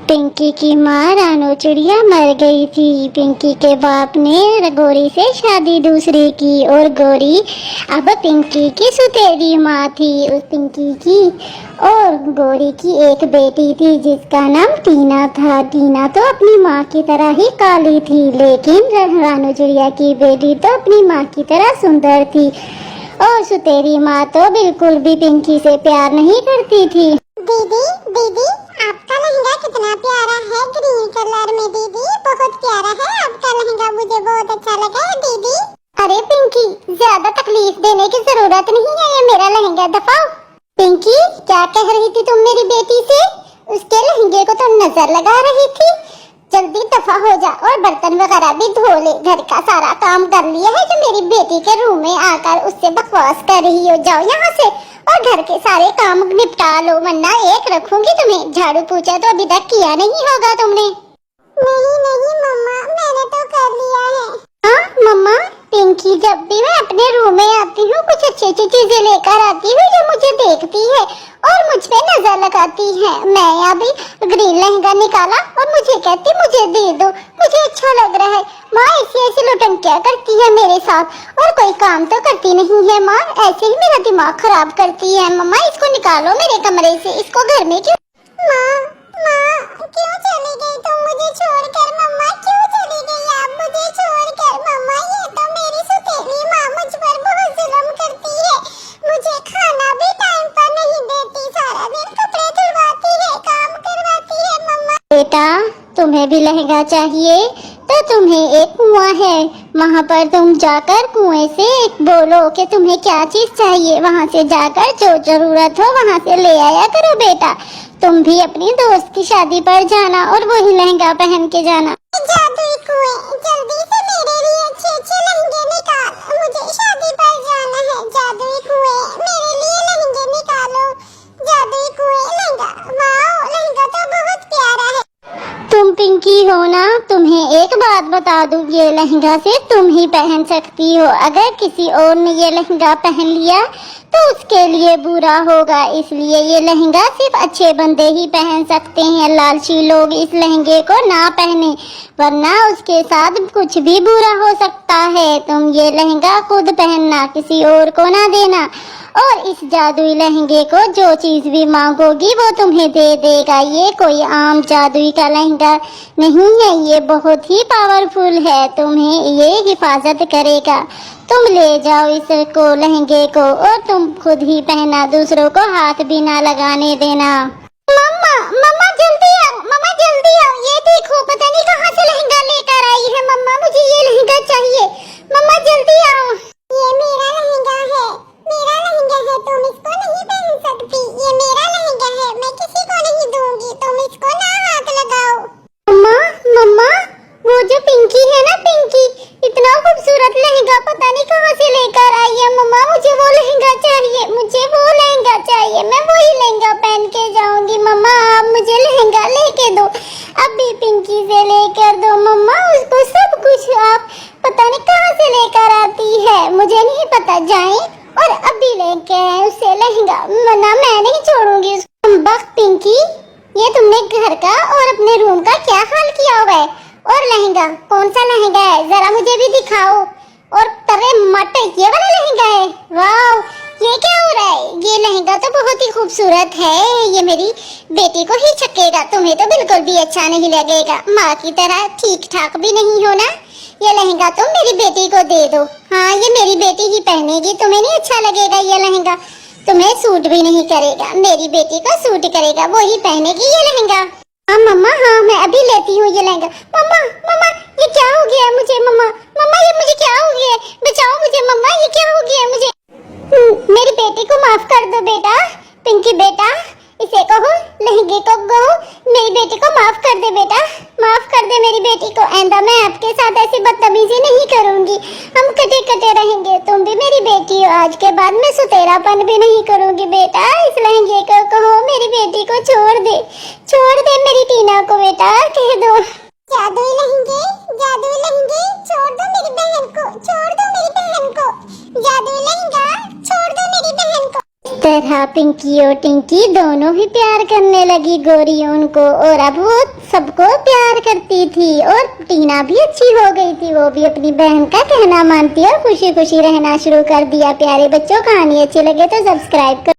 पिंकी की माँ रानो चिड़िया मर गई थी। पिंकी के बाप ने गौरी से शादी दूसरी की और गौरी अब पिंकी की सुतेली माँ थी। उस पिंकी की और गौरी की एक बेटी थी जिसका नाम टीना था। टीना तो अपनी माँ की तरह ही काली थी, लेकिन रानो चिड़िया की बेटी तो अपनी माँ की तरह सुंदर थी। और सुतेली माँ तो बिल्कुल भी पिंकी से प्यार नहीं करती थी। दीदी दीदी, आपका लहंगा कितना प्यारा है, ग्रीन कलर में। दीदी बहुत प्यारा है आपका लहंगा, मुझे बहुत अच्छा लगा है दीदी। अरे पिंकी, ज्यादा तकलीफ देने की जरूरत नहीं है, ये मेरा लहंगा दफाओ। पिंकी, क्या कह रही थी तुम मेरी बेटी से? उसके लहंगे को तो नजर लगा रही थी। जल्दी दफा हो जा और बर्तन वगैरह भी धो ले। घर का सारा काम कर लिया है जो मेरी बेटी के रूम में आकर उससे बकवास कर रही हो। जाओ यहाँ से और घर के सारे काम निपटा लो, वरना एक रखूंगी तुम्हें। झाड़ू पोछा तो अभी तक किया नहीं होगा तुमने। नहीं नहीं मम्मा, मैंने तो कर लिया है। हाँ मम्मा, पिंकी जब भी मैं अपने रूम में आती हूँ कुछ अच्छी अच्छी चीजें लेकर आती हूँ जो मुझे देखती है और मुझ पे नजर लगाती है। मैं अभी ग्रीन लहंगा निकाला और मुझे कहती मुझे दे दो, मुझे अच्छा लग रहा है। माँ ऐसी ऐसी लुटंकियाँ करती है मेरे साथ और कोई काम तो करती नहीं है। माँ ऐसे ही मेरा दिमाग खराब करती है। मम्मा इसको निकालो मेरे कमरे से, इसको घर में क्यों? माँ क्यों चली गई तुम मुझे छोड़कर? मम्मा क्यों चली गई आप मुझे छोड़कर? मम्मा ये तो मेरी सुतेली माँ मुझ पर बहुत जुल्म करती है। मुझे खाना भी टाइम पर नहीं देती, सारा दिन कपड़े धुलवाती है, काम करवाती है। मम्मा बेटा, तुम्हें भी लहंगा चाहिए तो तुम्हें एक कुआं है, वहाँ पर तुम जाकर कुएं से बोलो कि तुम्हें क्या चीज चाहिए। वहाँ से जाकर जो जरूरत हो वहाँ से ले आया करो बेटा। तुम भी अपनी दोस्त की शादी पर जाना और वही लहंगा पहन के जाना। जादुई कुएं, जल्दी से मेरे लिए अच्छे अच्छे लहंगे निकाल, मुझे शादी पर जाना है। जादुई कुएं, मेरे लिए लहंगे निकालो। जादुई कुएं लहंगा, वाओ लहंगा तो बहुत प्यारा है। तुम पिंकी हो ना, तुम्हें एक बात बता दूं, ये लहंगा सिर्फ तुम ही पहन सकती हो। अगर किसी और ने ये लहंगा पहन लिया तो उसके लिए बुरा होगा, इसलिए ये लहंगा सिर्फ अच्छे बंदे ही पहन सकते हैं। लालची लोग इस लहंगे को ना पहने, वरना उसके साथ कुछ भी बुरा हो सकता है। तुम ये लहंगा खुद पहनना, किसी और को ना देना। और इस जादुई लहंगे को जो चीज भी मांगोगी वो तुम्हें दे देगा। ये कोई आम जादुई का लहंगा नहीं है, ये बहुत ही पावरफुल है, तुम्हें ये हिफाजत करेगा। तुम ले जाओ इसको लहंगे को और तुम खुद ही पहना, दूसरों को हाथ भी ना लगाने देना। मम्मा मम्मा जल्दी आओ, मम्मा जल्दी आओ, ये देखो पता नहीं कहाँ से लहंगा लेकर आई है। मम्मा मुझे ये लहंगा चाहिए, मम्मा जल्दी आओ। ये मेरा लहंगा है, मेरा लहंगा है, तुम इसको नहीं पहन सकती। ये मेरा लहंगा है, मैं किसी को नहीं दूंगी, तुम इसको ना हाथ लगाओ। मम्मा मम्मा, वो जो पिंकी है ना, पिंकी इतना खूबसूरत लहंगा पता नहीं कहाँ से लेकर आई है। मम्मा मुझे वो लहंगा चाहिए, मुझे वो लहंगा चाहिए, मैं वही लहंगा पहन के जाऊंगी। मम्मा आप मुझे लहंगा लेके दो, अभी पिंकी से लेकर दो। मम्मा उसको सब कुछ आप पता नहीं कहाँ से लेकर आती है, मुझे नहीं पता। जाएं और अभी लेके आए उससे लहंगा, वरना मैं नहीं छोड़ूंगी उसको। बक पिंकी, ये तुमने घर का और अपने रूम का क्या हाल किया हुआ है? और लहंगा कौन सा लहंगा है, जरा मुझे भी दिखाओ। और तरे मट, ये वाला लहंगा है? वाह, ये क्या हो रहा है? ये लहंगा तो बहुत ही खूबसूरत है, ये मेरी बेटी को ही छकेगा, तुम्हें तो बिल्कुल भी अच्छा नहीं लगेगा। माँ की तरह ठीक ठाक भी नहीं हो ना। ये लहंगा तुम मेरी बेटी को दे दो। हाँ, ये मेरी बेटी ही पहनेगी, तुम्हें नहीं अच्छा लगेगा ये लहंगा, तुम्हें सूट भी नहीं करेगा। मेरी बेटी को सूट करेगा, वो ही पहनेगी ये लहंगा। हाँ मम्मा, हाँ मैं अभी लेती हूँ ये लहंगा। मम्मा मम्मा ये क्या हो गया है मुझे? मम्मा मम्मा ये मुझे क्या हो गया है? बचाओ मुझे मम्मा, ये क्या हो गया है मुझे? मेरी बेटी को माफ कर दो बेटा। पिंकी बेटा, इसे कहो, लहंगे को कहो, मेरी बेटी को माफ कर दे बेटा, माफ कर दे मेरी बेटी को। आइंदा मैं आपके साथ ऐसी बदतमीजी नहीं करूंगी, हम कटे कटे रहेंगे। तुम भी मेरी बेटी हो, आज के बाद मैं सुतेरापन भी नहीं करूंगी बेटा। इस लहंगे को कहो मेरी बेटी को छोड़ दे, छोड़ दे मेरी टीना को बेटा, कह दो। जादुई लहंगे, जादुई लहंगे, छोड़ दो मेरी बहन को, छोड़ दो मेरी बहन को। जादुई लहंगा, छोड़ दो मेरी बहन को। तरह पिंकी और टिंकी दोनों ही प्यार करने लगी गोरी उनको, और अब वो सबको प्यार करती थी। और टीना भी अच्छी हो गई थी, वो भी अपनी बहन का कहना मानती और खुशी खुशी रहना शुरू कर दिया। प्यारे बच्चों, कहानी अच्छी लगे तो सब्सक्राइब कर